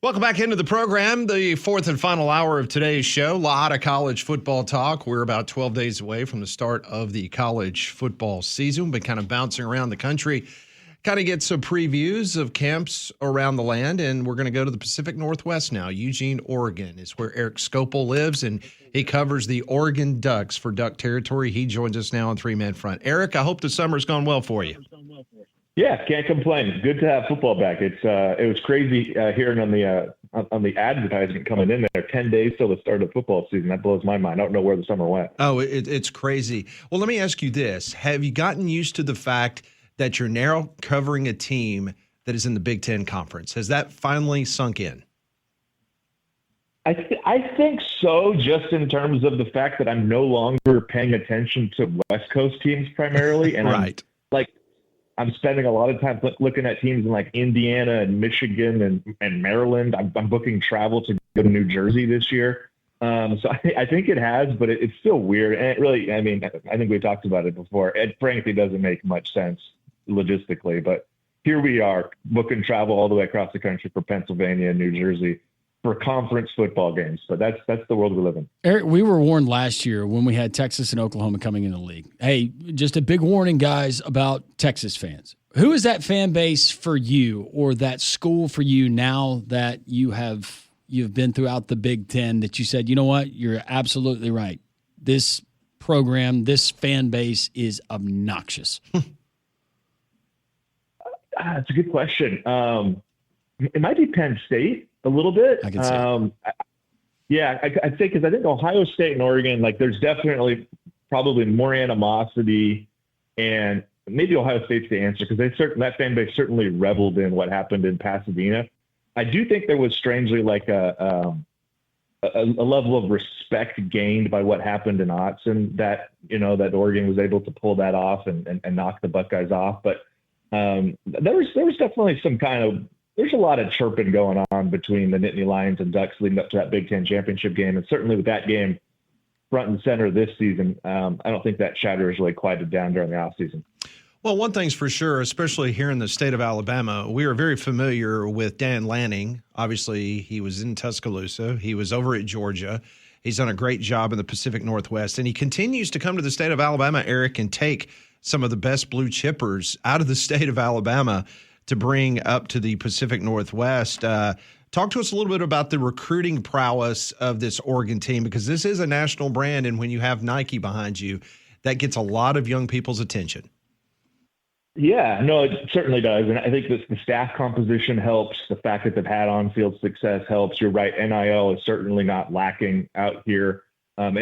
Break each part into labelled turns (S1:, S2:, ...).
S1: Welcome back into the program, the fourth and final hour of today's show. A lot of college football talk. We're about 12 days away from the start of the college football season. We've been kind of bouncing around the country, kind of get some previews of camps around the land, and we're going to go to the Pacific Northwest now. Eugene, Oregon is where Erik Skopil lives, and he covers the Oregon Ducks for Duck Territory. He joins us now on Three-Man Front. Erik, I hope the summer's gone well for you.
S2: Yeah, can't complain. Good to have football back. It was crazy hearing on the advertisement coming in there. 10 days till the start of football season. That blows my mind. I don't know where the summer went.
S1: Oh, it's crazy. Well, let me ask you this: have you gotten used to the fact that you're now covering a team that is in the Big Ten Conference? Has that finally sunk in?
S2: I think so. Just in terms of the fact that I'm no longer paying attention to West Coast teams primarily, and
S1: right.
S2: I'm spending a lot of time looking at teams in like Indiana and Michigan and Maryland. I'm booking travel to go to New Jersey this year. So I think it has, but it's still weird. And it really, I mean, I think we talked about it before. It frankly doesn't make much sense logistically, but here we are booking travel all the way across the country for Pennsylvania and New Jersey for conference football games. But that's the world we live in.
S3: Erik, we were warned last year when we had Texas and Oklahoma coming in the league. Hey, just a big warning, guys, about Texas fans. Who is that fan base for you, or that school for you, now that you've been throughout the Big Ten, that you said, you know what, you're absolutely right. This program, this fan base is obnoxious.
S2: That's a good question. It might be Penn State. A little bit.
S3: I can see.
S2: Yeah, I'd say, because I think Ohio State and Oregon, like, there's definitely probably more animosity, and maybe Ohio State's the answer, because that fan base certainly reveled in what happened in Pasadena. I do think there was strangely like a level of respect gained by what happened in Autzen, that Oregon was able to pull that off and knock the Buckeyes off. But there was definitely some kind of, there's a lot of chirping going on between the Nittany Lions and Ducks leading up to that Big Ten championship game. And certainly with that game front and center this season, I don't think that chatter has really quieted down during the offseason.
S1: Well, one thing's for sure, especially here in the state of Alabama, we are very familiar with Dan Lanning. Obviously, he was in Tuscaloosa. He was over at Georgia. He's done a great job in the Pacific Northwest. And he continues to come to the state of Alabama, Erik, and take some of the best blue chippers out of the state of Alabama to bring up to the Pacific Northwest. Talk to us a little bit about the recruiting prowess of this Oregon team, because this is a national brand, and when you have Nike behind you, that gets a lot of young people's attention.
S2: Yeah, no, it certainly does. And I think the staff composition helps. The fact that they've had on-field success helps. You're right, NIL is certainly not lacking out here. An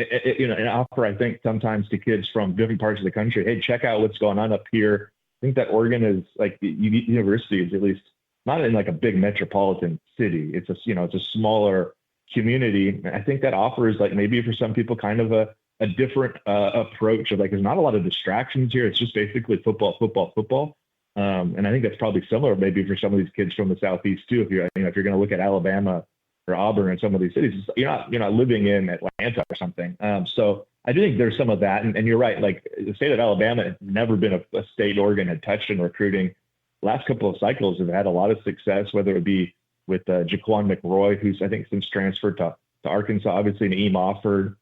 S2: offer, I think, sometimes to kids from different parts of the country, hey, check out what's going on up here. I think that Oregon is, like, the university is at least not in like a big metropolitan city. It's a smaller community. I think that offers, like, maybe for some people kind of a different approach of, like, there's not a lot of distractions here. It's just basically football. And I think that's probably similar maybe for some of these kids from the Southeast too. If you're going to look at Alabama or Auburn and some of these cities, you're not living in Atlanta or something. So I do think there's some of that. And you're right. Like, the state of Alabama had never been a state Oregon had touched in recruiting. Last couple of cycles have had a lot of success, whether it be with Jaquan McRoy, who's, I think, since transferred to Arkansas, obviously Naeem Offord.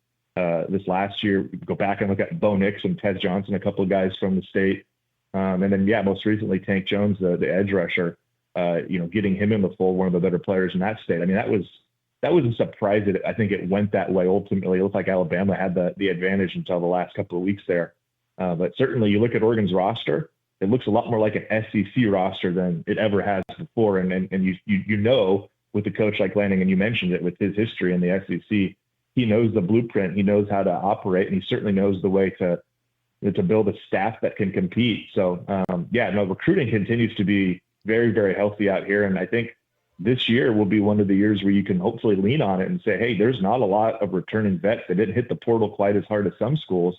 S2: This last year, go back and look at Bo Nix and Tez Johnson, a couple of guys from the state. And then, most recently, Tank Jones, the edge rusher, getting him in the fold, one of the better players in that state. I mean, that was a surprise that I think it went that way. Ultimately, it looked like Alabama had the advantage until the last couple of weeks there. But certainly, you look at Oregon's roster, it looks a lot more like an SEC roster than it ever has before. And with a coach like Lanning, and you mentioned it, with his history in the SEC, he knows the blueprint. He knows how to operate, and he certainly knows the way to build a staff that can compete. So, recruiting continues to be very, very healthy out here. And I think this year will be one of the years where you can hopefully lean on it and say, hey, there's not a lot of returning vets that didn't hit the portal quite as hard as some schools.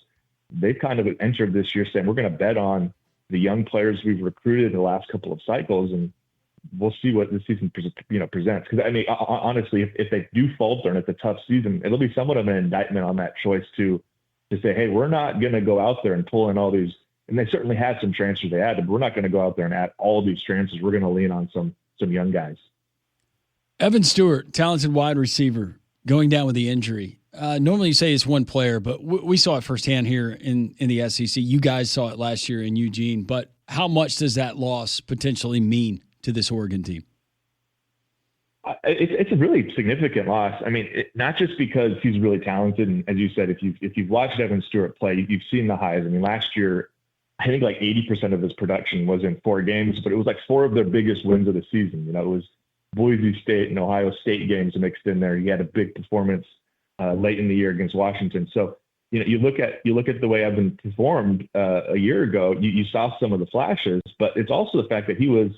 S2: They've kind of entered this year saying, we're going to bet on the young players we've recruited the last couple of cycles, and we'll see what the season presents. Because, I mean, honestly, if they do falter and it's a tough season, it'll be somewhat of an indictment on that choice to say, hey, we're not going to go out there and pull in all these. And they certainly had some transfers they added, but we're not going to go out there and add all these transfers. We're going to lean on some young guys.
S3: Evan Stewart, talented wide receiver, going down with the injury. Normally you say it's one player, but we saw it firsthand here in the SEC. You guys saw it last year in Eugene, but how much does that loss potentially mean to this Oregon team?
S2: It's a really significant loss. I mean, not just because he's really talented, and as you said, if you've watched Evan Stewart play, you've seen the highs. I mean, last year, I think like 80% of his production was in 4 games, but it was like 4 of their biggest wins of the season. You know, it was Boise State and Ohio State games mixed in there. He had a big performance late in the year against Washington. So, you know, you look at the way Evan performed a year ago. You saw some of the flashes, but it's also the fact that he was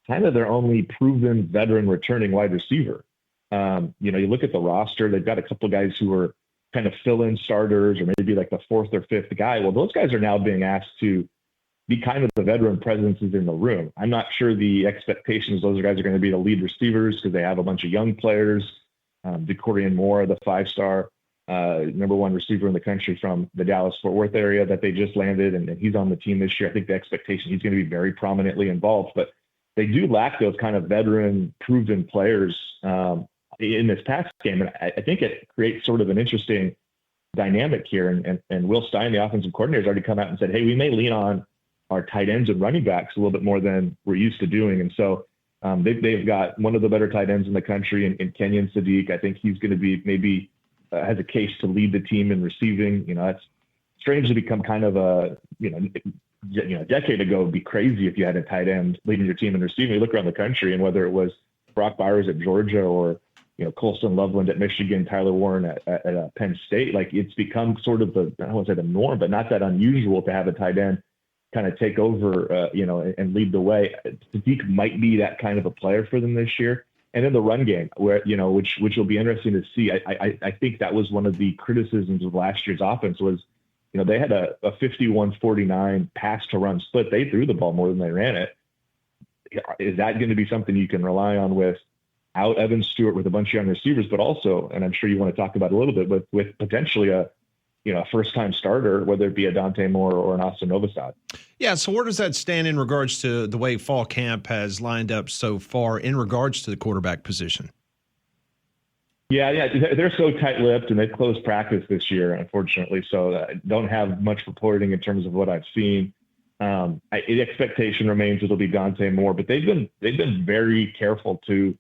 S2: kind of their only proven veteran returning wide receiver. You know, you look at the roster; they've got a couple of guys who are kind of fill-in starters, or maybe like the 4th or 5th guy. Well, those guys are now being asked to be kind of the veteran presences in the room. I'm not sure the expectations those guys are going to be the lead receivers because they have a bunch of young players. DeCorian Moore, the 5-star number 1 receiver in the country from the Dallas-Fort Worth area that they just landed, and he's on the team this year. I think the expectation he's going to be very prominently involved, but they do lack those kind of veteran proven players in this past game. And I think it creates sort of an interesting dynamic here. And Will Stein, the offensive coordinator, has already come out and said, hey, we may lean on our tight ends and running backs a little bit more than we're used to doing. And so they've got one of the better tight ends in the country in Kenyon Sadiq. I think he's going to be maybe has a case to lead the team in receiving. You know, that's strangely become kind of a, a decade ago, it'd be crazy if you had a tight end leading your team in receiving. You look around the country, and whether it was Brock Bowers at Georgia or, Colston Loveland at Michigan, Tyler Warren at Penn State, like it's become sort of I don't want to say the norm, but not that unusual to have a tight end kind of take over, and lead the way. Sadiq might be that kind of a player for them this year. And in the run game, where, which will be interesting to see. I think that was one of the criticisms of last year's offense was, they had a 51-49 pass to run split. They threw the ball more than they ran it. Is that going to be something you can rely on without Evan Stewart with a bunch of young receivers, but also, and I'm sure you want to talk about it a little bit, with potentially a first-time starter, whether it be a Dante Moore or an Austin Novosad?
S1: Yeah, so where does that stand in regards to the way fall camp has lined up so far in regards to the quarterback position?
S2: Yeah, they're so tight-lipped, and they've closed practice this year, unfortunately, so I don't have much reporting in terms of what I've seen. The expectation remains it'll be Dante Moore, but they've been very careful to,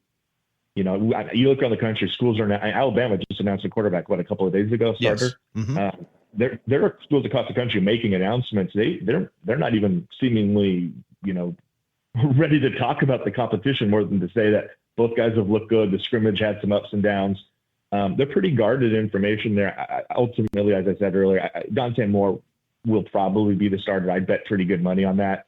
S2: you look around the country, schools are now, Alabama just announced a quarterback, a couple of days ago, starter.
S1: Yes. Mm-hmm.
S2: There are schools across the country making announcements. They're not even seemingly, ready to talk about the competition more than to say that both guys have looked good. The scrimmage had some ups and downs. They're pretty guarded information there. Ultimately, as I said earlier, Dante Moore will probably be the starter. I'd bet pretty good money on that.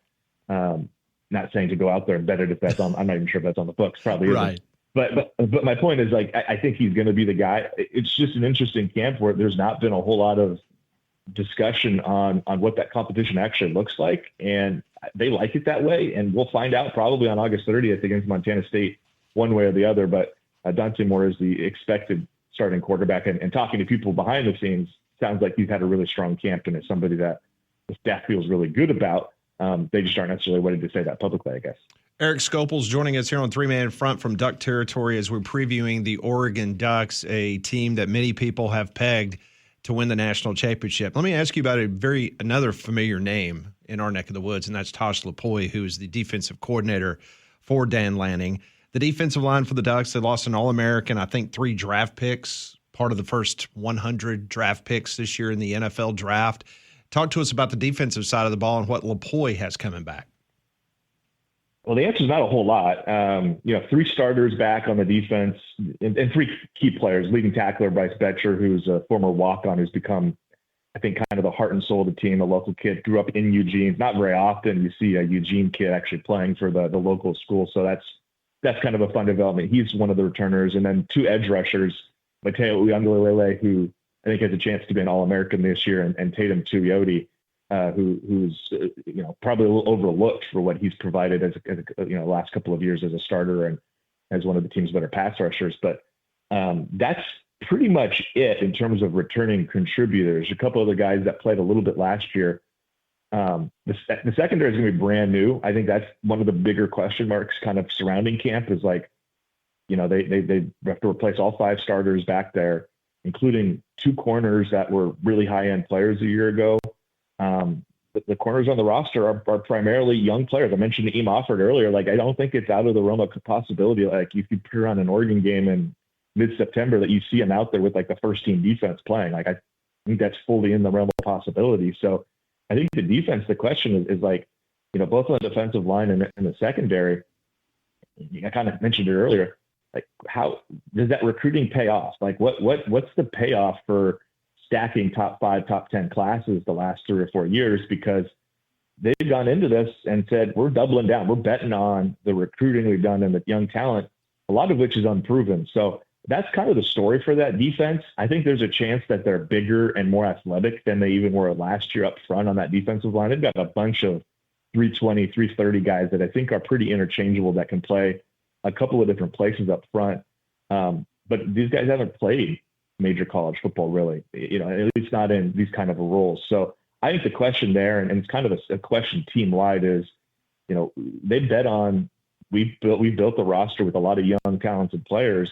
S2: Not saying to go out there and bet it if that's on. I'm not even sure if that's on the books. Probably
S1: right.
S2: Isn't. But my point is, I think he's going to be the guy. It's just an interesting camp where there's not been a whole lot of discussion on what that competition actually looks like, and they like it that way. And we'll find out probably on August 30th against Montana State, one way or the other. But Dante Moore is the expected starting quarterback, and talking to people behind the scenes, sounds like he's had a really strong camp and is somebody that the staff feels really good about. They just aren't necessarily ready to say that publicly, I guess.
S1: Erik Skopil is joining us here on Three Man Front from Duck Territory as we're previewing the Oregon Ducks, a team that many people have pegged to win the national championship. Let me ask you about another familiar name in our neck of the woods, and that's Tosh Lupoi, who is the defensive coordinator for Dan Lanning. The defensive line for the Ducks, they lost an All-American, I think 3 draft picks, part of the first 100 draft picks this year in the NFL draft. Talk to us about the defensive side of the ball and what Lupoi has coming back.
S2: Well, the answer is not a whole lot. 3 starters back on the defense and 3 key players, leading tackler Bryce Betcher, who's a former walk-on who's become, I think, kind of the heart and soul of the team, a local kid, grew up in Eugene. Not very often you see a Eugene kid actually playing for the local school, so that's kind of a fun development. He's one of the returners. And then 2 edge rushers, Mateo Uiagalelei, who I think has a chance to be an All-American this year, and Tatum Tuioti, who's probably a little overlooked for what he's provided as last couple of years as a starter and as one of the team's better pass rushers. But that's pretty much it in terms of returning contributors. A couple other guys that played a little bit last year. The secondary is going to be brand new. I think that's one of the bigger question marks kind of surrounding camp is like, They have to replace all 5 starters back there, including 2 corners that were really high-end players a year ago. The corners on the roster are primarily young players. I mentioned Naeem Offord earlier. Like, I don't think it's out of the realm of possibility. Like, you could put on an Oregon game in mid-September that you see him out there with like the first team defense playing. Like, I think that's fully in the realm of possibility. So I think the defense, the question is like, both on the defensive line and the secondary, I kind of mentioned it earlier, like, how does that recruiting pay off? Like, what's the payoff for stacking top 5, top 10 classes the last 3 or 4 years? Because they've gone into this and said, we're doubling down. We're betting on the recruiting we've done and the young talent, a lot of which is unproven. So that's kind of the story for that defense. I think there's a chance that they're bigger and more athletic than they even were last year up front on that defensive line. They've got a bunch of 320, 330 guys that I think are pretty interchangeable that can play a couple of different places up front. But these guys haven't played major college football, really, at least not in these kind of roles. So I think the question there, and it's kind of a question team wide, is, they bet on, we built the roster with a lot of young, talented players.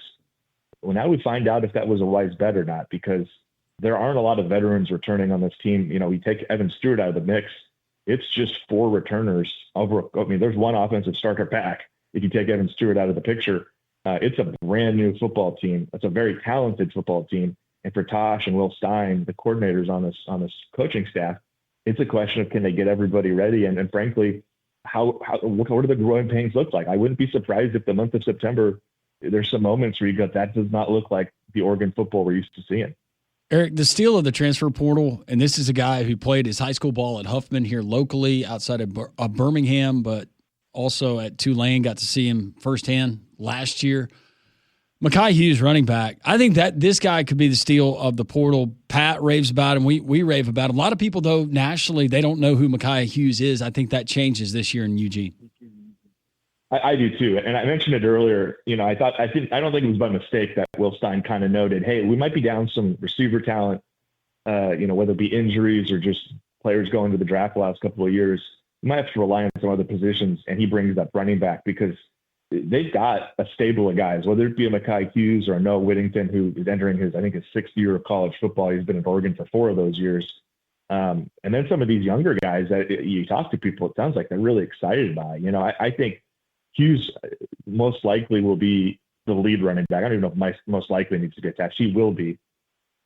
S2: Well, now we find out if that was a wise bet or not, because there aren't a lot of veterans returning on this team. We take Evan Stewart out of the mix. It's just 4 returners there's one offensive starter back. If you take Evan Stewart out of the picture, it's a brand new football team. It's a very talented football team. And for Tosh and Will Stein, the coordinators on this coaching staff, it's a question of, can they get everybody ready? And frankly, what do the growing pains look like? I wouldn't be surprised if the month of September, there's some moments where you go, that does not look like the Oregon football we're used to seeing.
S3: Erik, the steal of the transfer portal, and this is a guy who played his high school ball at Huffman here locally outside of Birmingham, but also at Tulane, got to see him firsthand last year. Mekhi Hughes, running back. I think that this guy could be the steal of the portal. Pat raves about him. We rave about him. A lot of people, though, nationally, they don't know who Mekhi Hughes is. I think that changes this year in Eugene.
S2: I do too. And I mentioned it earlier. I don't think it was by mistake that Will Stein kind of noted, hey, we might be down some receiver talent, whether it be injuries or just players going to the draft the last couple of years. You might have to rely on some other positions, and he brings up running back because they've got a stable of guys, whether it be a Mekhi Hughes or a Noah Whittington, who is entering his 6th year of college football. He's been at Oregon for 4 of those years. And then some of these younger guys that you talk to people, it sounds like they're really excited by. I think Hughes most likely will be the lead running back. I don't even know if most likely needs to be attached. He will be.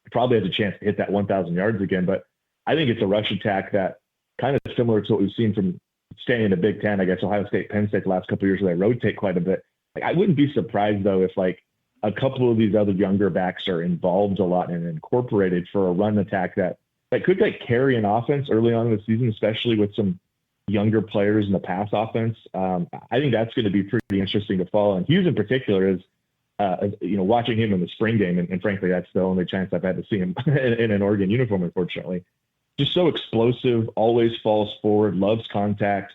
S2: He probably has a chance to hit that 1,000 yards again, but I think it's a rush attack that kind of similar to what we've seen from staying in the Big Ten, I guess, Ohio State, Penn State the last couple of years where they rotate quite a bit. Like, I wouldn't be surprised, though, if a couple of these other younger backs are involved a lot and incorporated for a run attack that could carry an offense early on in the season, especially with some younger players in the pass offense. I think that's going to be pretty interesting to follow. And Hughes in particular is, watching him in the spring game, and frankly, that's the only chance I've had to see him in an Oregon uniform, unfortunately. Just so explosive, always falls forward, loves contact.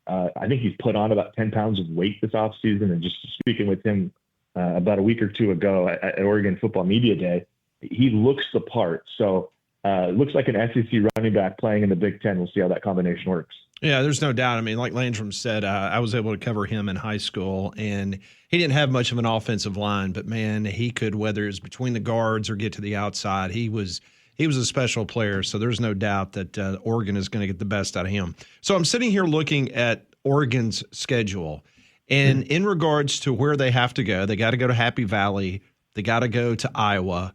S2: I think he's put on about 10 pounds of weight this offseason. And just speaking with him about a week or 2 ago at Oregon Football Media Day, he looks the part. So looks like an SEC running back playing in the Big Ten. We'll see how that combination works.
S1: Yeah, there's no doubt. I mean, like Landrum said, I was able to cover him in high school, and he didn't have much of an offensive line, but, man, he could, whether it's between the guards or get to the outside, he was a special player. So there's no doubt that Oregon is going to get the best out of him. So I'm sitting here looking at Oregon's schedule, and in regards to where they have to go, they got to go to Happy Valley. They got to go to Iowa.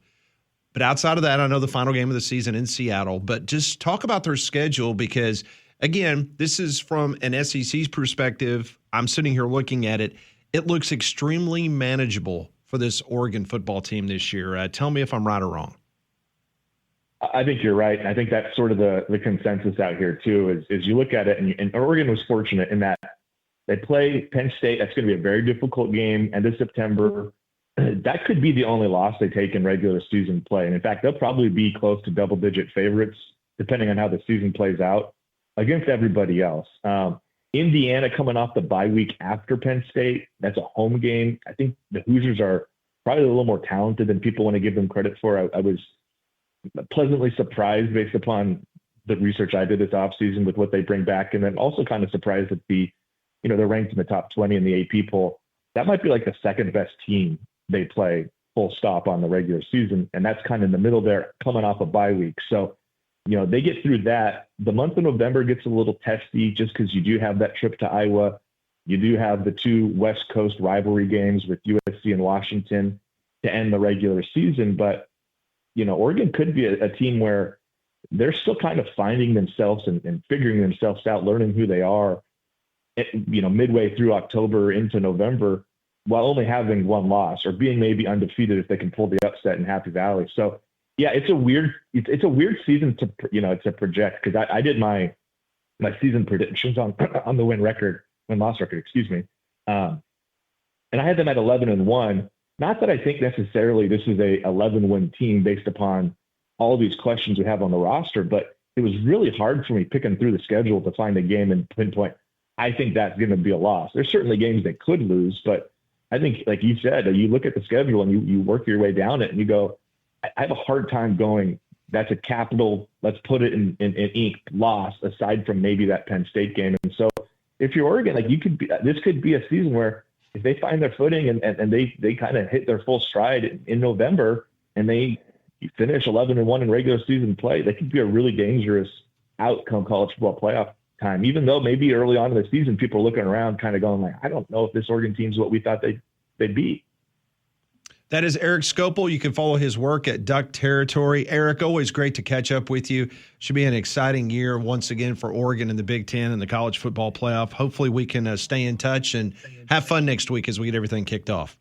S1: But outside of that, I know the final game of the season in Seattle, but just talk about their schedule because, again, this is from an SEC's perspective. I'm sitting here looking at it. It looks extremely manageable for this Oregon football team this year. Tell me if I'm right or wrong.
S2: I think you're right. And I think that's sort of the consensus out here, too, is you look at it, and Oregon was fortunate in that they play Penn State. That's going to be a very difficult game, end of September. That could be the only loss they take in regular season play. And in fact, they'll probably be close to double-digit favorites, depending on how the season plays out, against everybody else. Indiana coming off the bye week after Penn State, that's a home game. I think the Hoosiers are probably a little more talented than people want to give them credit for. I was pleasantly surprised based upon the research I did this offseason with what they bring back, and then also kind of surprised that they're ranked in the top 20 in the AP poll. that might be like the second best team they play full stop on the regular season. And that's kind of in the middle there, coming off a bye week. So, they get through that. The month of November gets a little testy just because you do have that trip to Iowa. You do have the 2 West Coast rivalry games with USC and Washington to end the regular season. But, Oregon could be a team where they're still kind of finding themselves and figuring themselves out, learning who they are, midway through October into November, while only having 1 loss or being maybe undefeated if they can pull the upset in Happy Valley. So, yeah, it's a weird season to project, because I did my season predictions on the win loss record, excuse me, and I had them at 11-1. Not that I think necessarily this is a 11-win team based upon all these questions we have on the roster, but it was really hard for me picking through the schedule to find a game and pinpoint, I think that's going to be a loss. There's certainly games they could lose, but I think, like you said, you look at the schedule and you work your way down it and you go, I have a hard time going, that's a capital, let's put it in ink loss, aside from maybe that Penn State game. And so if you're Oregon, this could be a season where if they find their footing and they kind of hit their full stride in November and they finish 11-1 in regular season play, they could be a really dangerous outcome college football playoff time, even though maybe early on in the season, people are looking around kind of going like, I don't know if this Oregon team's what we thought they'd be.
S1: That is Erik Skopil. You can follow his work at Duck Territory. Erik, always great to catch up with you. Should be an exciting year once again for Oregon in the Big Ten and the college football playoff. Hopefully we can stay in touch and have fun next week as we get everything kicked off.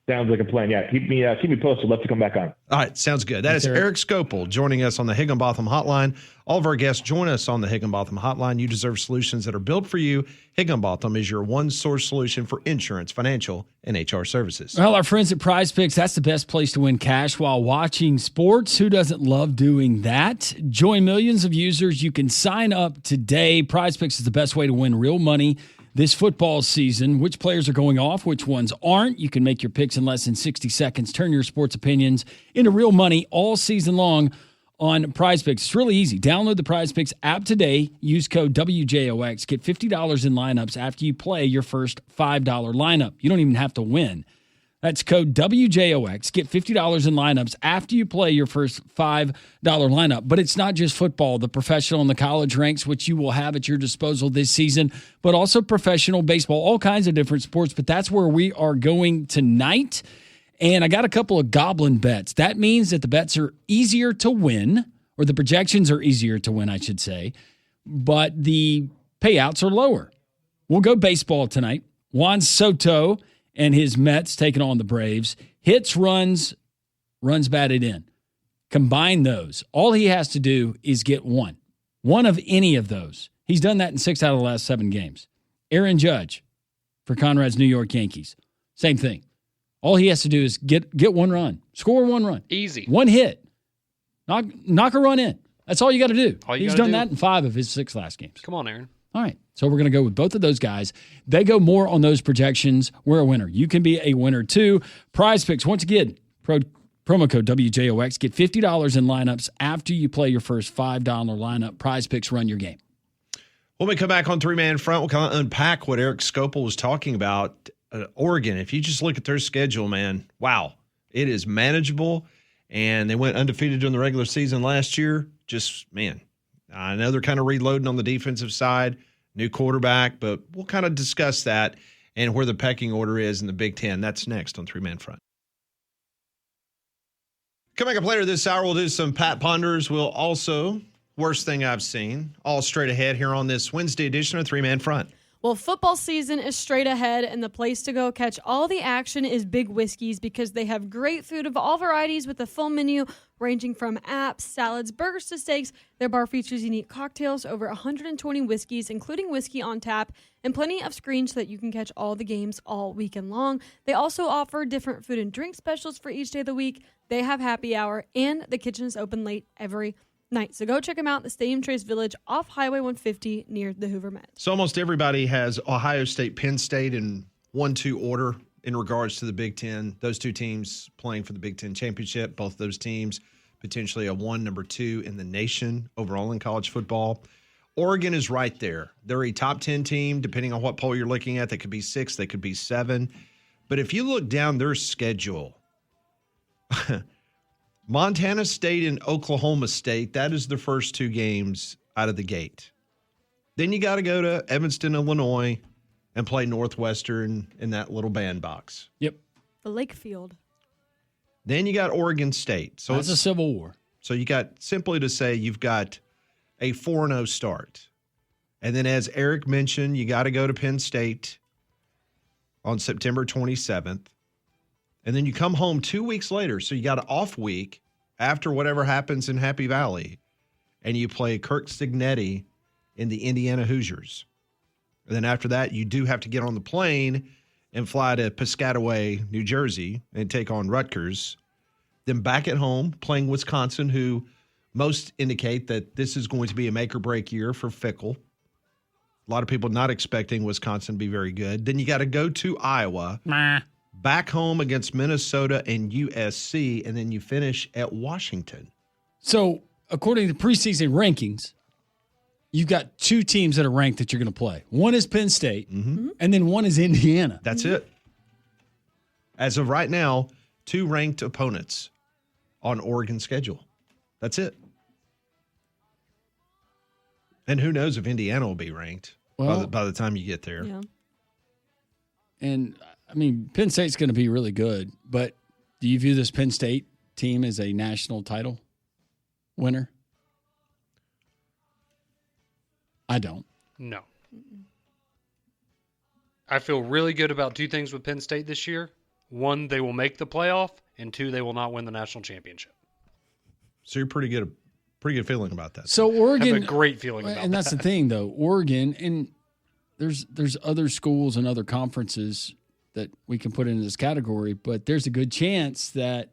S2: Sounds like a plan. Yeah, keep me posted. Love to come back on.
S1: All right, sounds good. That is Erik Skopil joining us on the Higginbotham Hotline. All of our guests join us on the Higginbotham Hotline. You deserve solutions that are built for you. Higginbotham is your one-source solution for insurance, financial, and HR services.
S3: Well, our friends at Prize Picks, that's the best place to win cash while watching sports. Who doesn't love doing that? Join millions of users. You can sign up today. Prize Picks is the best way to win real money this football season. Which players are going off, which ones aren't. You can make your picks in less than 60 seconds. Turn your sports opinions into real money all season long on Prize Picks. It's really easy. Download the Prize Picks app today. Use code WJOX. Get $50 in lineups after you play your first $5 lineup. You don't even have to win. That's code WJOX. Get $50 in lineups after you play your first $5 lineup. But it's not just football, the professional and the college ranks, which you will have at your disposal this season, but also professional baseball, all kinds of different sports. But that's where we are going tonight. And I got a couple of goblin bets. That means that the bets are easier to win, or the projections are easier to win, I should say, but the payouts are lower. We'll go baseball tonight. Juan Soto and his Mets taking on the Braves. Hits, runs batted in. Combine those. All he has to do is get one of any of those. He's done that in 6 out of the last 7 games. Aaron Judge for Conrad's New York Yankees. Same thing. All he has to do is get one run. Score one run.
S4: Easy.
S3: One hit. Knock a run in. That's all you got to do. He's done that in 5 of his 6 last games.
S4: Come on, Aaron.
S3: All right. So we're going to go with both of those guys. They go more on those projections. We're a winner. You can be a winner too. Prize Picks, once again, promo code WJOX. Get $50 in lineups after you play your first $5 lineup. Prize Picks, run your game.
S1: When we come back on 3-Man Front, we'll kind of unpack what Erik Skopil was talking about. Oregon, if you just look at their schedule, man, wow, it is manageable. And they went undefeated during the regular season last year. Just, man, I know they're kind of reloading on the defensive side. New quarterback, but we'll kind of discuss that and where the pecking order is in the Big Ten. That's next on 3-Man Front. Coming up later this hour, we'll do some Pat Ponders. We'll also, worst thing I've seen, all straight ahead here on this Wednesday edition of 3-Man Front.
S5: Well, football season is straight ahead, and the place to go catch all the action is Big Whiskey's, because they have great food of all varieties with a full menu ranging from apps, salads, burgers to steaks. Their bar features unique cocktails, over 120 whiskeys, including whiskey on tap, and plenty of screens so that you can catch all the games all weekend long. They also offer different food and drink specials for each day of the week. They have happy hour, and the kitchen is open late every night. So go check them out, the Stadium Trace Village off Highway 150 near the Hoover Met.
S1: So almost everybody has Ohio State, Penn State in 1-2 order in regards to the Big Ten. Those 2 teams playing for the Big Ten championship. Both those teams potentially a number 2 in the nation overall in college football. Oregon is right there. They're a top 10 team, depending on what poll you're looking at. They could be 6, they could be 7. But if you look down their schedule, Montana State and Oklahoma State, that is the first 2 games out of the gate. Then you got to go to Evanston, Illinois, and play Northwestern in that little bandbox.
S3: Yep.
S5: The Lake Field.
S1: Then you got Oregon State. So
S3: it's a Civil War.
S1: So you got, simply to say, you've got a 4-0 start. And then as Erik mentioned, you got to go to Penn State on September 27th. And then you come home 2 weeks later. So you got an off week after whatever happens in Happy Valley. And you play Kirk Cignetti in the Indiana Hoosiers. And then after that, you do have to get on the plane and fly to Piscataway, New Jersey, and take on Rutgers. Then back at home, playing Wisconsin, who most indicate that this is going to be a make-or-break year for Fickle. A lot of people not expecting Wisconsin to be very good. Then you got to go to Iowa, back home against Minnesota and USC, and then you finish at Washington.
S3: So, according to preseason rankings, you've got 2 teams that are ranked that you're going to play. One is Penn State, and then one is Indiana.
S1: That's it. As of right now, 2 ranked opponents on Oregon's schedule. That's it. And who knows if Indiana will be ranked by the time you get there.
S5: Yeah.
S3: And, I mean, Penn State's going to be really good, but do you view this Penn State team as a national title winner? I don't.
S4: No. I feel really good about 2 things with Penn State this year. 1, they will make the playoff, and 2, they will not win the national championship.
S1: So you're pretty good feeling about that.
S3: So Oregon,
S4: I have a great feeling about that.
S3: And that's the thing, though. Oregon, and there's other schools and other conferences that we can put into this category, but there's a good chance that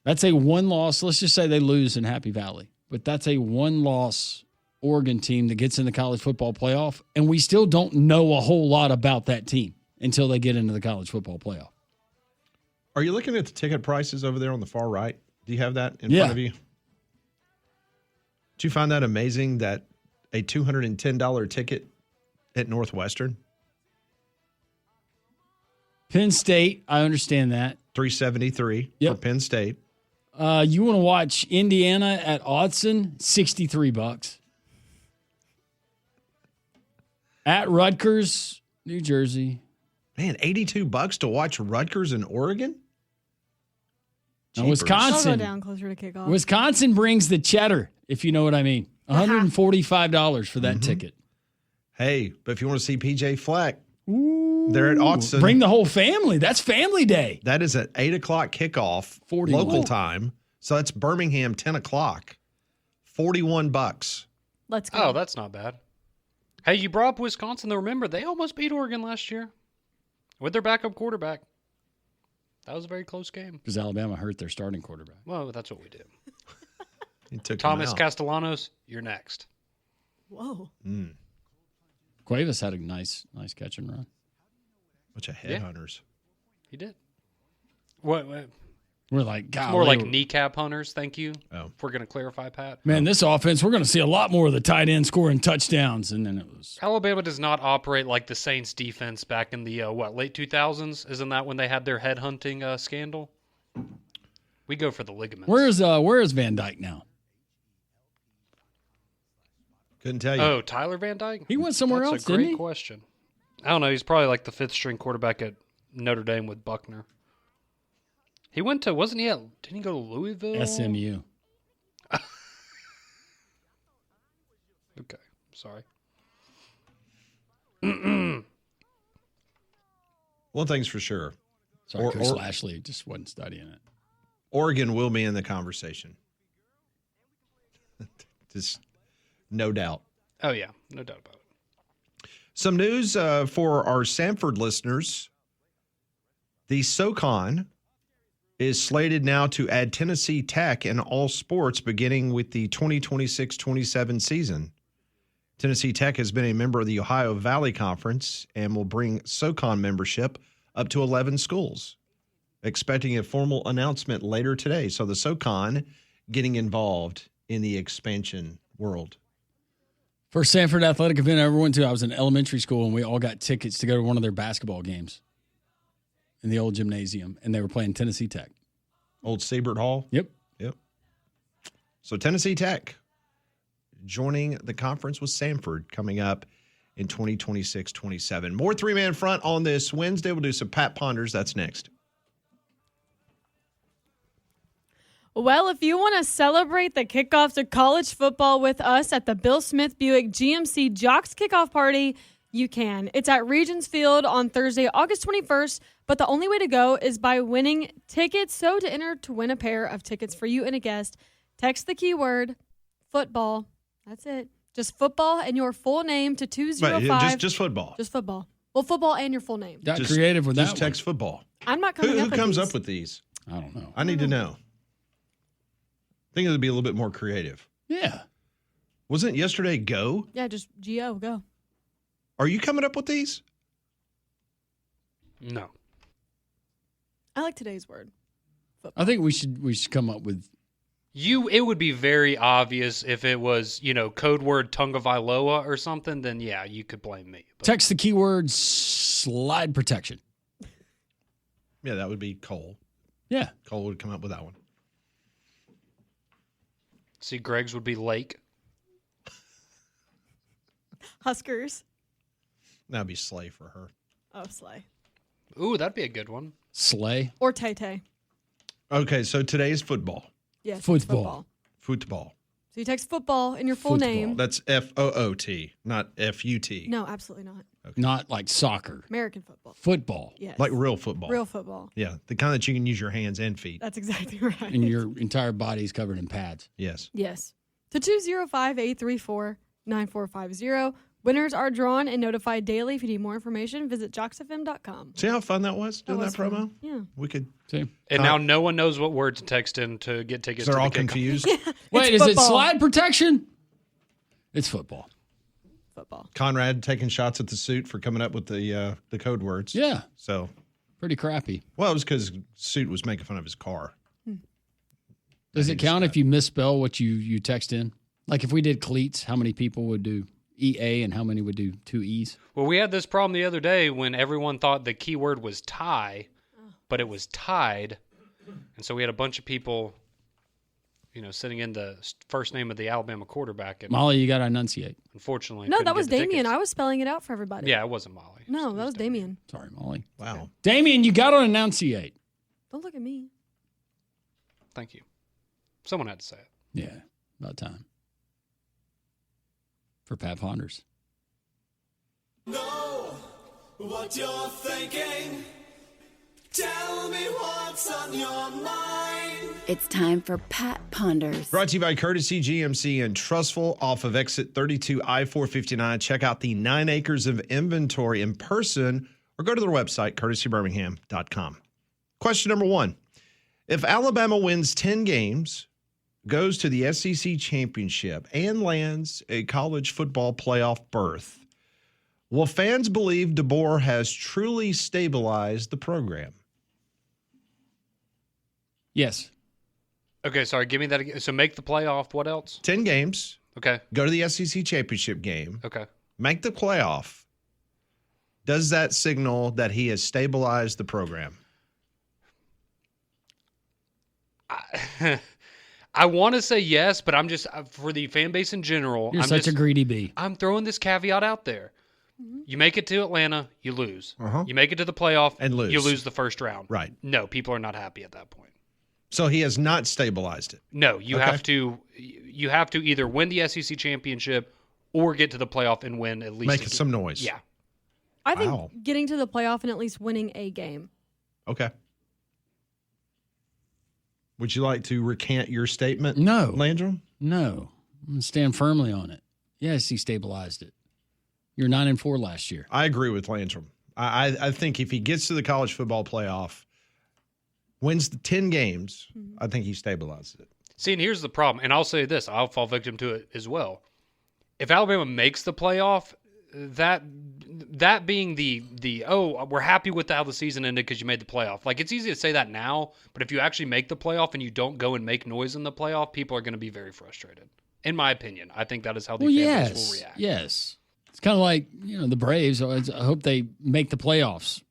S3: that's a 1-loss. Let's just say they lose in Happy Valley, but that's a 1-loss Oregon team that gets in the college football playoff, and we still don't know a whole lot about that team until they get into the college football playoff.
S1: Are you looking at the ticket prices over there on the far right? Do you have that in front of you? Did you find that amazing that a $210 ticket at Northwestern?
S3: Penn State, I understand that.
S1: $373 for Penn State.
S3: You want to watch Indiana at Autzen? $63. At Rutgers, New Jersey.
S1: Man, $82 to watch Rutgers in Oregon?
S3: Now, Wisconsin.
S5: I'll go down closer to kickoff.
S3: Wisconsin brings the cheddar, if you know what I mean. $145 for that ticket.
S1: Hey, but if you want to see PJ Fleck, they're at Autzen.
S3: Bring the whole family. That's family day.
S1: That is at 8 o'clock kickoff,
S3: 41.
S1: local time. So that's Birmingham, 10 o'clock. $41.
S5: Let's go.
S4: Oh, that's not bad. Hey, you brought up Wisconsin, though. Remember, they almost beat Oregon last year with their backup quarterback. That was a very close game.
S3: Because Alabama hurt their starting quarterback.
S4: Well, that's what we did.
S1: He took
S4: Thomas
S1: him out.
S4: Castellanos, you're next.
S5: Whoa.
S3: Cuevas had a nice catch and run.
S1: Bunch of headhunters.
S4: He did. What?
S3: We're like, God,
S4: More like kneecap hunters, thank you.
S1: Oh.
S4: If we're going to clarify, Pat.
S3: Man, this offense, we're going to see a lot more of the tight end scoring touchdowns. And then it was.
S4: Alabama does not operate like the Saints defense back in the, late 2000s? Isn't that when they had their headhunting scandal? We go for the ligaments.
S3: Where is Van Dyke now?
S1: Couldn't tell you.
S4: Oh, Tyler Van Dyke?
S3: He went somewhere else,
S4: That's a
S3: didn't
S4: great
S3: he?
S4: question. I don't know. He's probably like the 5th-string quarterback at Notre Dame with Buckner. He went to, didn't he go to Louisville?
S3: SMU.
S4: Okay, sorry.
S1: One thing's for sure.
S3: Sorry, Coach Lashley just wasn't studying it.
S1: Oregon will be in the conversation. Just no doubt.
S4: Oh, yeah, no doubt about it.
S1: Some news for our Samford listeners. The SoCon is slated now to add Tennessee Tech in all sports beginning with the 2026-27 season. Tennessee Tech has been a member of the Ohio Valley Conference and will bring SoCon membership up to 11 schools. Expecting a formal announcement later today. So the SoCon getting involved in the expansion world.
S3: First Sanford athletic event I ever went to, I was in elementary school, and we all got tickets to go to one of their basketball games in the old gymnasium, and they were playing Tennessee Tech.
S1: Old Siebert Hall?
S3: Yep.
S1: So Tennessee Tech joining the conference with Samford coming up in 2026-27. More three-man front on this Wednesday. We'll do some Pat Ponders. That's next.
S5: Well, if you want to celebrate the kickoff to college football with us at the Bill Smith Buick GMC Jocks Kickoff Party, you can. It's at Regions Field on Thursday, August 21st, but the only way to go is by winning tickets. So to enter to win a pair of tickets for you and a guest, text the keyword football. That's it. Just football and your full name to 205.
S1: Just football.
S5: Just football. Well, football and your full name.
S3: Got creative with that
S1: Just text football.
S5: I'm not coming
S1: Who
S5: up with
S1: comes
S5: these.
S1: up with these?
S3: I don't know.
S1: I need to know. I think it would be a little bit more creative.
S3: Yeah.
S1: Wasn't yesterday Go?
S5: Yeah, just G-O, go.
S1: Are you coming up with these?
S4: No.
S5: I like today's word.
S3: I think we should come up with.
S4: It would be very obvious if it was, code word Tungavailoa or something, then yeah, you could blame me. But
S3: Text the keyword slide protection.
S1: Yeah, that would be Cole.
S3: Yeah.
S1: Cole would come up with that one.
S4: see, Greg's would be Lake.
S5: Huskers.
S1: That'd be Slay for her.
S5: Oh, Slay.
S4: Ooh, that'd be a good one.
S3: Slay.
S5: Or Tay-Tay.
S1: Okay, so today's football.
S5: Yes, it's
S3: Football.
S1: Football.
S5: So you text football in your full
S3: Football.
S5: name.
S1: That's F-O-O-T, not F-U-T.
S5: No, absolutely not.
S3: Not like soccer.
S5: American football.
S3: Football.
S5: Yes.
S1: Like real football.
S5: Real football.
S1: Yeah, the kind that you can use your hands and feet.
S5: That's exactly right.
S3: And your entire body's covered in pads.
S1: Yes.
S5: Yes. To 205-834-9450. Winners are drawn and notified daily. If you need more information, visit jocksfm.com.
S1: See how fun that was doing that,
S5: was
S1: promo?
S5: fun. Yeah.
S1: We could.
S3: See?
S4: And now no one knows what word to text in to get tickets.
S1: They're
S4: to
S1: all
S4: the kickoff.
S1: confused.
S3: Wait,
S5: It's
S3: is it
S5: football.
S3: slide protection? It's football.
S5: Football.
S1: Conrad taking shots at the suit for coming up with the code words.
S3: Yeah.
S1: So,
S3: Pretty crappy.
S1: well, it was because suit was making fun of his car.
S3: Does it count if you misspell what you text in? Like if we did cleats, how many people would do EA and how many would do two E's?
S4: Well, we had this problem the other day when everyone thought the keyword was tie, but it was tied. And so we had a bunch of people, sitting in the first name of the Alabama quarterback. And
S3: Molly, you got to enunciate.
S4: unfortunately,
S5: No,
S4: couldn't
S5: that
S4: get
S5: was
S4: the
S5: Damien.
S4: tickets.
S5: I was spelling it out for everybody.
S4: Yeah, it wasn't Molly.
S5: No, that was Damien.
S3: Sorry, Molly.
S1: Wow.
S3: Damien, you got to enunciate.
S5: Don't look at me.
S4: Thank you. Someone had to say it.
S3: Yeah, about time. For Pat Ponders.
S6: Know what you're thinking. Tell me what's on your mind.
S7: It's time for Pat Ponders.
S1: Brought to you by Courtesy GMC and Trustful off of exit 32 I-459. Check out the 9 acres of inventory in person or go to their website, courtesybirmingham.com. Question number 1. If Alabama wins 10 games, goes to the SEC championship, and lands a college football playoff berth, will fans believe DeBoer has truly stabilized the program?
S3: Yes.
S4: Okay, sorry. Give me that again. So make the playoff. What else?
S1: 10 games,
S4: Okay.
S1: go to the SEC championship game,
S4: Okay.
S1: make the playoff. Does that signal that he has stabilized the program?
S4: I want to say yes, but I'm just for the fan base in general.
S3: You're
S4: I'm
S3: such
S4: just,
S3: a greedy bee.
S4: I'm throwing this caveat out there. You make it to Atlanta, you lose. You make it to the playoff,
S1: And lose.
S4: You lose the first round.
S1: Right.
S4: No, people are not happy at that point.
S1: So he has not stabilized it.
S4: No, you
S1: Okay.
S4: have to. You have to either win the SEC championship or get to the playoff and win at least.
S1: Make
S4: a game.
S1: some noise.
S4: Yeah.
S5: I think
S1: Wow.
S5: getting to the playoff and at least winning a game.
S1: Okay. Would you like to recant your statement?
S3: No.
S1: Landrum?
S3: No. I'm going to stand firmly on it. Yes, he stabilized it. You're 9-4 last year.
S1: I agree with Landrum. I think if he gets to the college football playoff, wins the 10 games, I think he stabilizes it.
S4: See, and here's the problem, and I'll say this: I'll fall victim to it as well. If Alabama makes the playoff, that being the we're happy with how the season ended because you made the playoff. Like, it's easy to say that now, but if you actually make the playoff and you don't go and make noise in the playoff, people are going to be very frustrated. In my opinion, I think that is how the
S3: Well,
S4: fan base will
S3: yes,
S4: react.
S3: yes. It's kind of like the Braves. I hope they make the playoffs.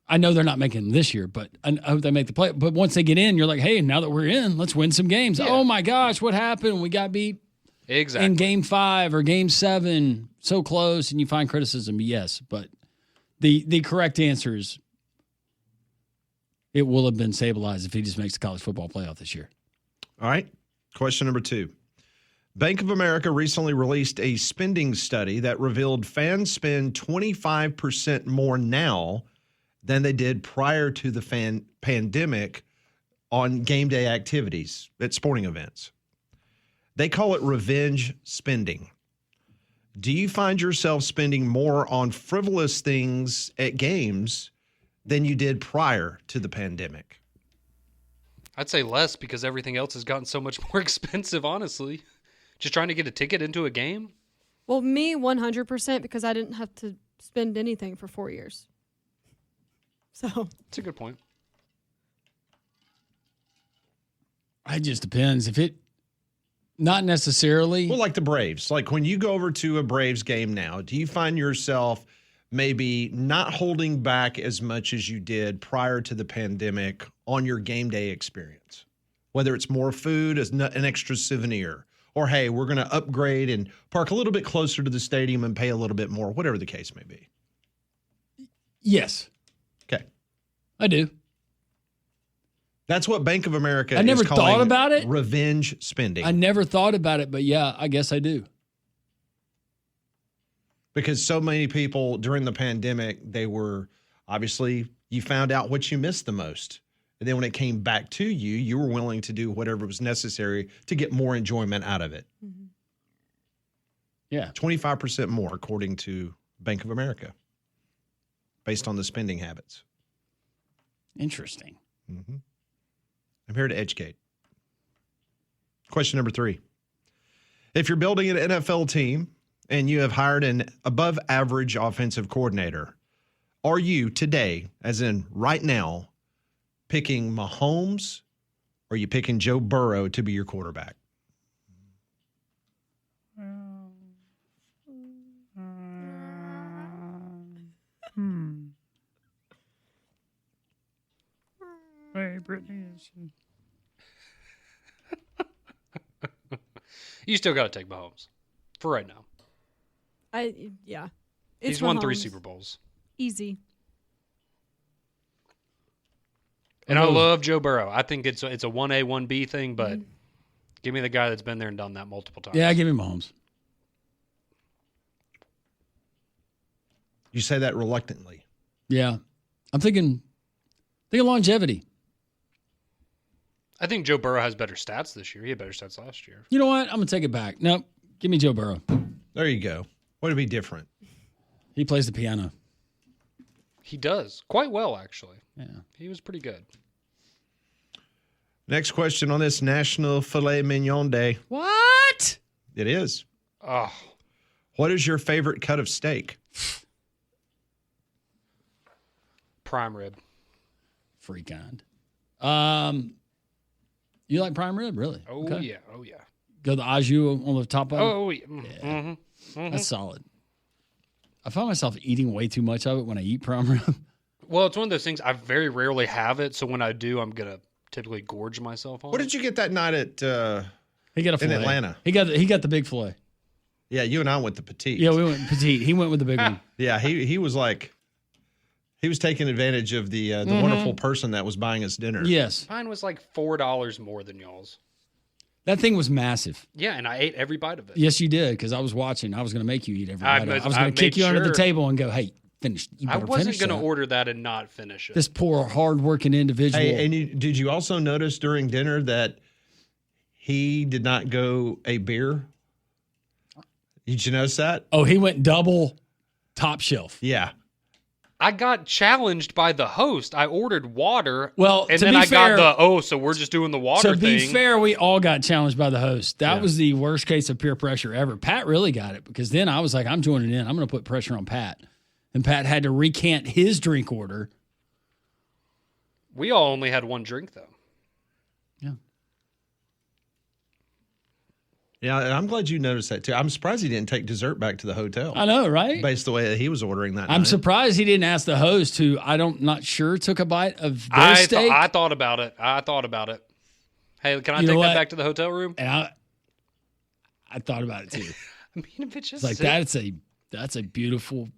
S3: I know they're not making them this year, but I hope they make the play. But once they get in, you're like, hey, now that we're in, let's win some games.
S4: Yeah.
S3: Oh my gosh, what happened? We got beat
S4: Exactly.
S3: in Game 5 or Game 7, so close, and you find criticism. Yes, but the correct answer is it will have been stabilized if he just makes the college football playoff this year.
S1: All right. Question number 2. Bank of America recently released a spending study that revealed fans spend 25% more now than they did prior to the pandemic on game day activities at sporting events. They call it revenge spending. Do you find yourself spending more on frivolous things at games than you did prior to the pandemic?
S4: I'd say less because everything else has gotten so much more expensive, honestly. Just trying to get a ticket into a game?
S5: Well, me 100% because I didn't have to spend anything for 4 years. So
S4: That's a good point.
S3: It just depends. If it, not necessarily.
S1: Well, like the Braves. Like when you go over to a Braves game now, do you find yourself maybe not holding back as much as you did prior to the pandemic on your game day experience? Whether it's more food, as an extra souvenir, or hey, we're going to upgrade and park a little bit closer to the stadium and pay a little bit more, whatever the case may be.
S3: Yes,
S1: Okay.
S3: I do.
S1: That's what Bank of America
S3: I never
S1: is calling
S3: thought about it.
S1: Revenge spending.
S3: I never thought about it, but yeah, I guess I do.
S1: Because so many people during the pandemic, they were obviously, you found out what you missed the most. And then when it came back to you, you were willing to do whatever was necessary to get more enjoyment out of it.
S5: mm-hmm.
S3: Yeah.
S1: 25% more, according to Bank of America, based on the spending habits.
S3: Interesting.
S1: Mm-hmm. I'm here to educate. Question number 3. If you're building an NFL team and you have hired an above average offensive coordinator, are you today, as in right now, picking Mahomes or are you picking Joe Burrow to be your quarterback?
S3: Hey, Brittany.
S4: You still got to take Mahomes for right now.
S5: Yeah.
S4: He's won 3
S5: Mahomes.
S4: Super Bowls.
S5: Easy.
S4: And I love Joe Burrow. I think it's a 1A, 1B thing, but give me the guy that's been there and done that multiple times.
S3: Yeah, give me Mahomes.
S1: You say that reluctantly.
S3: Yeah. I'm thinking longevity.
S4: I think Joe Burrow has better stats this year. He had better stats last year.
S3: You know what? I'm going to take it back. Nope. Give me Joe Burrow.
S1: There you go. What would be different?
S3: He plays the piano.
S4: He does. Quite well, actually.
S3: Yeah.
S4: He was pretty good.
S1: Next question on this National Filet Mignon Day.
S3: What?
S1: It is.
S4: Oh,
S1: What is your favorite cut of steak?
S4: prime rib.
S3: Free kind. You like prime rib, really?
S4: Oh,
S3: Okay.
S4: yeah. Oh, yeah.
S3: Go the au jus on the top of it?
S4: Oh, yeah. Mm-hmm.
S3: That's solid. I find myself eating way too much of it when I eat prime rib.
S4: Well, it's one of those things I very rarely have it, so when I do, I'm going to typically gorge myself on
S1: What
S4: it.
S1: did you get that night at
S3: He got a
S1: in
S3: fillet.
S1: Atlanta?
S3: He got the big fillet.
S1: Yeah, you and I went the petite.
S3: Yeah, we went petite. He went with the big one.
S1: Yeah, he was like, he was taking advantage of the wonderful person that was buying us dinner.
S3: Yes.
S4: Mine was like $4 more than y'all's.
S3: That thing was massive.
S4: Yeah, and I ate every bite of it.
S3: Yes, you did, because I was watching. I was going to make you eat every
S4: I
S3: bite of it.
S4: made-
S3: I was
S4: I
S3: going to kick
S4: made
S3: you under the
S4: sure.
S3: table and go, hey, finish. You
S4: I
S3: better
S4: wasn't
S3: finish
S4: going to
S3: that.
S4: order that and not finish it.
S3: This poor, hardworking individual.
S1: Hey, and did you also notice during dinner that he did not go a beer? Did you notice that?
S3: Oh, he went double top shelf.
S1: Yeah.
S4: I got challenged by the host. I ordered water.
S3: Well,
S4: and
S3: to
S4: then
S3: be
S4: I
S3: fair-
S4: got so we're just doing the water
S3: So be
S4: thing.
S3: fair, we all got challenged by the host. That
S1: Yeah.
S3: was the worst case of peer pressure ever. Pat really got it because then I was like, I'm joining in. I'm going to put pressure on Pat. And Pat had to recant his drink order.
S4: We all only had one drink, though.
S3: Yeah.
S1: Yeah, and I'm glad you noticed that too. I'm surprised he didn't take dessert back to the hotel.
S3: I know, right?
S1: Based the way that he was ordering that
S3: I'm
S1: night.
S3: surprised he didn't ask the host, who not sure took a bite of their steak.
S4: I thought about it. Hey, can I take that back to the hotel room?
S3: And I thought about it too.
S4: I mean, if it's just
S3: It's like that's a beautiful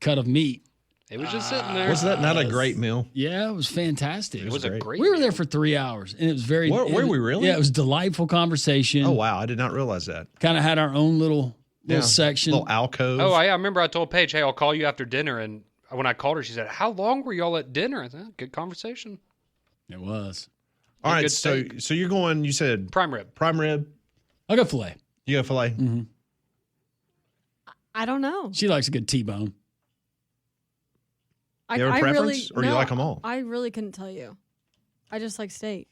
S3: cut of meat.
S4: It was just sitting there.
S1: Was that not a great meal?
S3: Yeah, it was fantastic.
S4: It was a great.
S3: We were there for 3 hours, and it was very.
S1: Were we really?
S3: Yeah, it was delightful conversation.
S1: Oh wow, I did not realize that.
S3: Kind of had our own little section,
S1: little alcove.
S4: Oh, yeah, I remember I told Paige, hey, I'll call you after dinner. And when I called her, she said, how long were y'all at dinner? I said, good conversation.
S3: It was.
S1: All right,
S4: good
S1: so
S4: steak.
S1: you're going. You said
S4: Prime rib.
S3: I'll go filet.
S1: You got filet.
S3: Mm-hmm.
S5: I don't know.
S3: She likes a good T-bone.
S1: You have a preference, or do you like them all?
S5: I really couldn't tell you. I just like steak.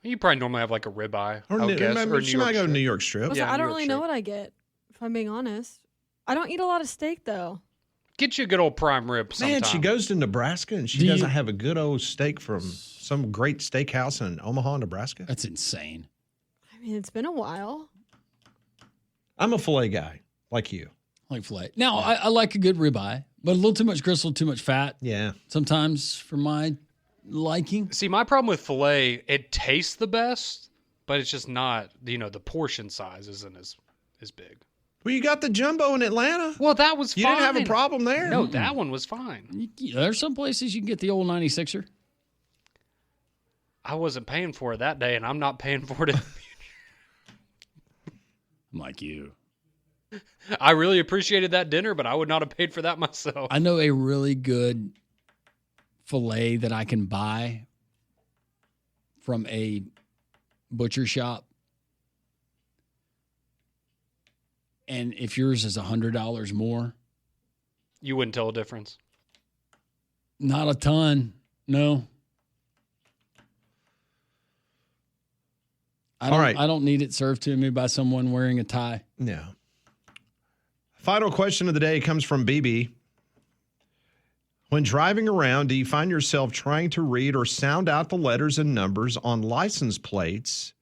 S4: You probably normally have like a ribeye,
S1: Or,
S4: I would guess. Or
S1: she might go New York strip.
S5: Listen,
S4: Yeah,
S5: I don't
S4: New York
S5: really know
S4: strip.
S5: what I get, if I'm being honest. I don't eat a lot of steak, though.
S4: Get you a good old prime rib sometime.
S1: Man, she goes to Nebraska and she doesn't have a good old steak from some great steakhouse in Omaha, Nebraska.
S3: That's insane.
S5: I mean, it's been a while.
S1: I'm a filet guy, like you.
S3: I like filet. Now, I like a good ribeye, but a little too much gristle, too much fat.
S1: Yeah.
S3: Sometimes for my liking.
S4: See, my problem with filet, it tastes the best, but it's just not, the portion size isn't as big.
S1: Well, you got the jumbo in Atlanta.
S4: Well, that was fine.
S1: You didn't have a problem there.
S4: No, that one was fine.
S3: There's some places you can get the old 96er.
S4: I wasn't paying for it that day, and I'm not paying for it.
S3: I'm like you.
S4: I really appreciated that dinner, but I would not have paid for that myself.
S3: I know a really good filet that I can buy from a butcher shop. And if yours is $100 more,
S4: You wouldn't tell a difference.
S3: not a ton. No.
S1: All right.
S3: I don't need it served to me by someone wearing a tie.
S1: No. Final question of the day comes from BB. When driving around, do you find yourself trying to read or sound out the letters and numbers on license plates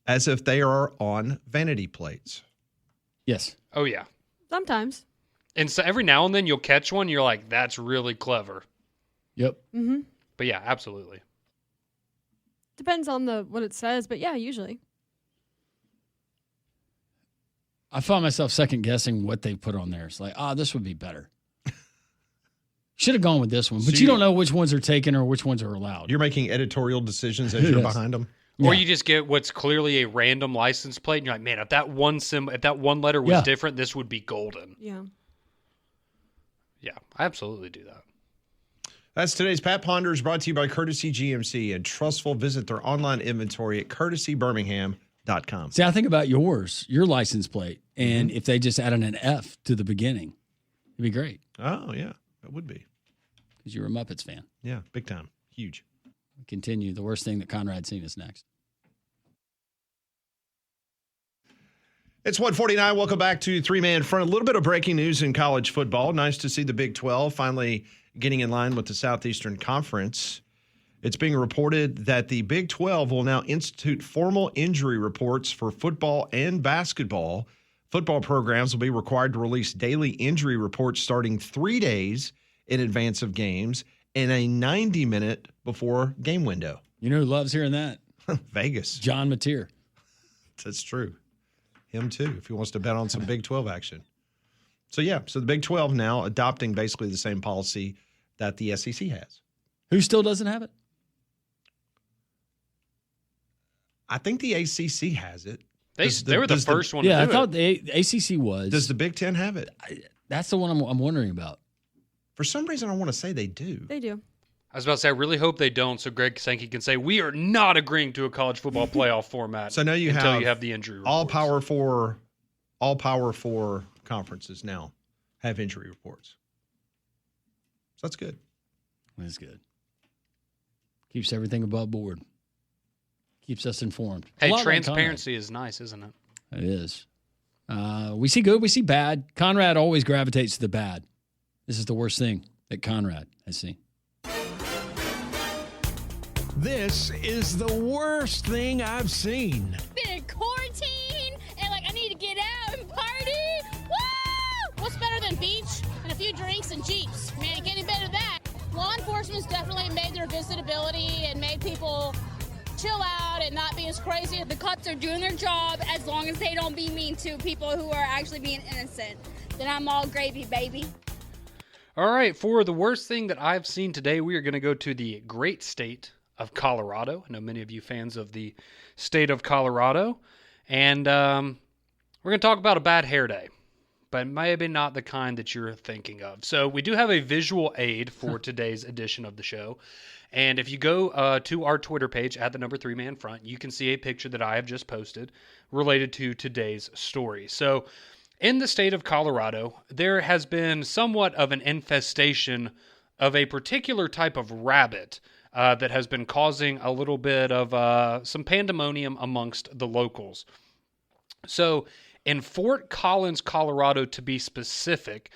S1: as if they are on vanity plates?
S3: Yes.
S4: Oh, yeah.
S5: Sometimes.
S4: And so every now and then you'll catch one, you're like, that's really clever.
S3: Yep.
S5: Mm-hmm.
S4: But yeah, absolutely.
S5: Depends on what it says, but yeah, usually.
S3: I found myself second guessing what they put on there. It's like, this would be better. Should have gone with this one, but
S1: So
S3: you don't know which ones are taken or which ones are allowed.
S1: You're making editorial decisions as you're
S3: Yes.
S1: behind them.
S4: Or
S3: Yeah.
S4: you just get what's clearly a random license plate, and you're like, man, if that one letter was
S3: Yeah.
S4: different, this would be golden.
S5: Yeah.
S4: Yeah, I absolutely do that.
S1: That's today's Pat Ponders, brought to you by Courtesy GMC and Trustful. Visit their online inventory at courtesybirmingham.com.
S3: See, I think about your license plate, and if they just added an F to the beginning, it'd be great
S1: Oh, yeah, that would be.
S3: because you're a Muppets fan.
S1: Yeah, big time. Huge.
S3: Continue. The worst thing that Conrad's seen is next.
S1: It's 1:49. Welcome back to Three Man Front. A little bit of breaking news in college football. Nice to see the Big 12 finally getting in line with the Southeastern Conference. It's being reported that the Big 12 will now institute formal injury reports for football and basketball. Football programs will be required to release daily injury reports starting 3 days in advance of games and a 90-minute before game window.
S3: You know who loves hearing that?
S1: Vegas.
S3: John Mateer.
S1: That's true. Him too, if he wants to bet on some Big 12 action. So the Big 12 now adopting basically the same policy that the SEC has.
S3: Who still doesn't have it?
S1: I think the ACC has it.
S4: They were the first one to
S3: Yeah, I
S4: do
S3: thought
S4: it.
S3: the ACC was.
S1: Does the Big 10 have it?
S3: That's the one I'm wondering about.
S1: For some reason, I want to say they do.
S5: They do.
S4: I was about to say, I really hope they don't, so Greg Sankey can say, we are not agreeing to a college football playoff format
S1: So now you
S4: until
S1: have
S4: you have the injury reports.
S1: all Power 4 conferences now have injury reports. So that's good.
S3: That's good. Keeps everything above board. Keeps us informed. A
S4: Hey,
S3: lot like
S4: transparency is nice, isn't it?
S3: Conrad. It is. We see good, we see bad. Conrad always gravitates to the bad. This is the worst thing that Conrad has seen.
S8: This is the worst thing I've seen.
S9: Big
S8: drinks and Jeeps. Man, getting better than that. Law enforcement's definitely made their visitability and made people chill out and not be as crazy.
S9: The cops are doing their job as long as they don't be mean to people who are actually being innocent. Then I'm all gravy, baby.
S4: All right, for the worst thing that I've seen today, we are going to go to the great state of Colorado. I know many of you fans of the state of Colorado. And we're going to talk about a bad hair day, but maybe not the kind that you're thinking of. So we do have a visual aid for today's edition of the show. And if you go to our Twitter page at the number 3 Man Front, you can see a picture that I have just posted related to today's story. So in the state of Colorado, there has been somewhat of an infestation of a particular type of rabbit that has been causing a little bit of some pandemonium amongst the locals. So in Fort Collins, Colorado, to be specific,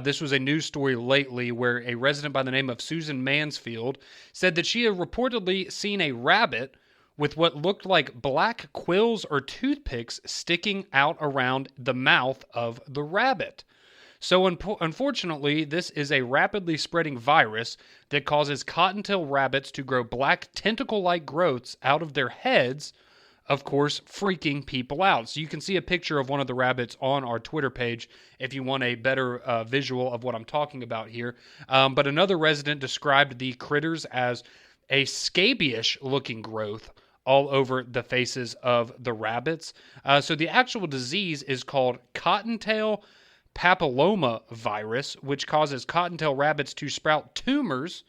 S4: this was a news story lately where a resident by the name of Susan Mansfield said that she had reportedly seen a rabbit with what looked like black quills or toothpicks sticking out around the mouth of the rabbit. So unfortunately, this is a rapidly spreading virus that causes cottontail rabbits to grow black tentacle-like growths out of their heads, of course, freaking people out. So you can see a picture of one of the rabbits on our Twitter page if you want a better visual of what I'm talking about here. But another resident described the critters as a scabieous-looking growth all over the faces of the rabbits. So the actual disease is called cottontail papilloma virus, which causes cottontail rabbits to sprout tumors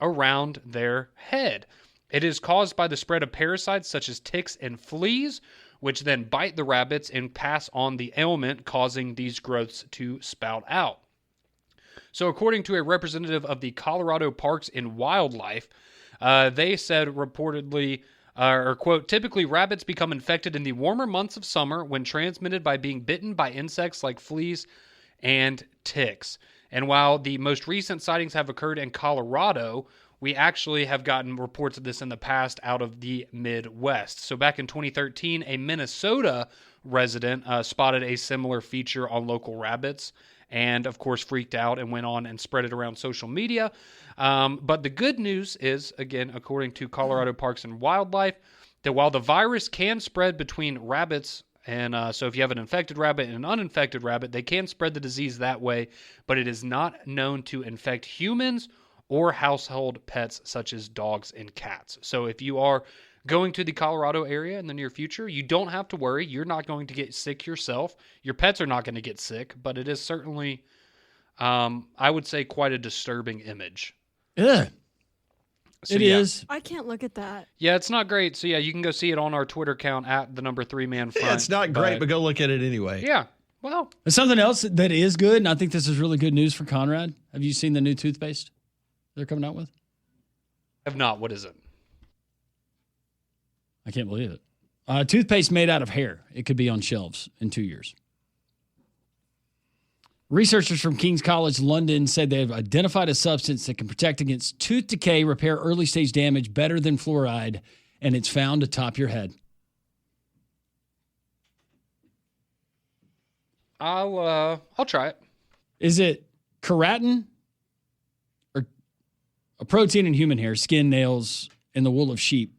S4: around their head. It is caused by the spread of parasites such as ticks and fleas, which then bite the rabbits and pass on the ailment, causing these growths to spout out. So according to a representative of the Colorado Parks and Wildlife, they said reportedly, or quote, typically rabbits become infected in the warmer months of summer when transmitted by being bitten by insects like fleas and ticks. And while the most recent sightings have occurred in Colorado, we actually have gotten reports of this in the past out of the Midwest. So back in 2013, a Minnesota resident spotted a similar feature on local rabbits and, of course, freaked out and went on and spread it around social media. But the good news is, again, according to Colorado Parks and Wildlife, that while the virus can spread between rabbits, and so if you have an infected rabbit and an uninfected rabbit, they can spread the disease that way, but it is not known to infect humans or household pets such as dogs and cats. So if you are going to the Colorado area in the near future, you don't have to worry. You're not going to get sick yourself. Your pets are not going to get sick, but it is certainly, I would say, quite a disturbing image.
S3: Yeah.
S4: So,
S3: It is.
S5: I can't look at that.
S4: Yeah, it's not great. So, yeah, you can go see it on our Twitter account at the number 3 Man Front.
S1: Yeah, it's not great, but go look at it anyway.
S4: Yeah. Well,
S3: There's something else that is good, and I think this is really good news for Conrad. Have you seen the new toothpaste they're coming out with?
S4: I have not. What is it?
S3: I can't believe it. Toothpaste made out of hair. It could be on shelves in 2 years. Researchers from King's College London said they've identified a substance that can protect against tooth decay, repair early stage damage better than fluoride, and it's found atop your head.
S4: I'll try it.
S3: Is it keratin, or a protein in human hair, skin, nails, and the wool of sheep?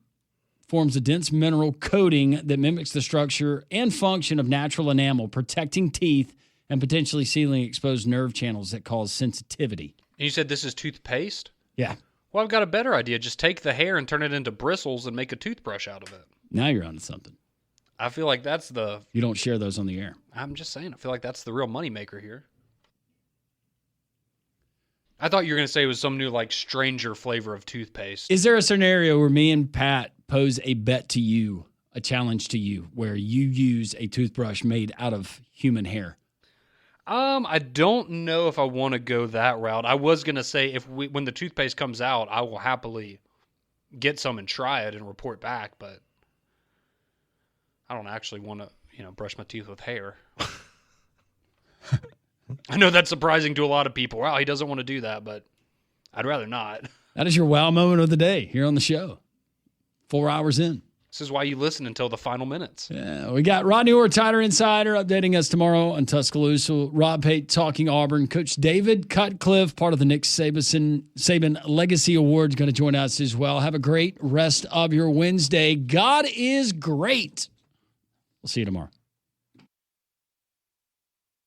S3: Forms a dense mineral coating that mimics the structure and function of natural enamel, protecting teeth and potentially sealing exposed nerve channels that cause sensitivity.
S4: And you said this is toothpaste?
S3: Yeah.
S4: Well, I've got a better idea. Just take the hair and turn it into bristles and make a toothbrush out of it.
S3: Now you're onto something.
S4: I feel like that's the...
S3: You don't share those on the air.
S4: I'm just saying. I feel like that's the real moneymaker here. I thought you were going to say it was some new, like, stranger flavor of toothpaste.
S3: Is there a scenario where me and Pat pose a bet to you, a challenge to you, where you use a toothbrush made out of human hair?
S4: I don't know if I want to go that route. I was going to say when the toothpaste comes out, I will happily get some and try it and report back, but I don't actually want to, brush my teeth with hair. I know that's surprising to a lot of people. Wow, he doesn't want to do that, but I'd rather not.
S3: That is your wow moment of the day here on the show. 4 hours in.
S4: This is why you listen until the final minutes.
S3: Yeah, we got Rodney Orr, Tider Insider, updating us tomorrow on Tuscaloosa. Rob Pate talking Auburn. Coach David Cutcliffe, part of the Nick Saban Legacy Awards, going to join us as well. Have a great rest of your Wednesday. God is great. We'll see you tomorrow.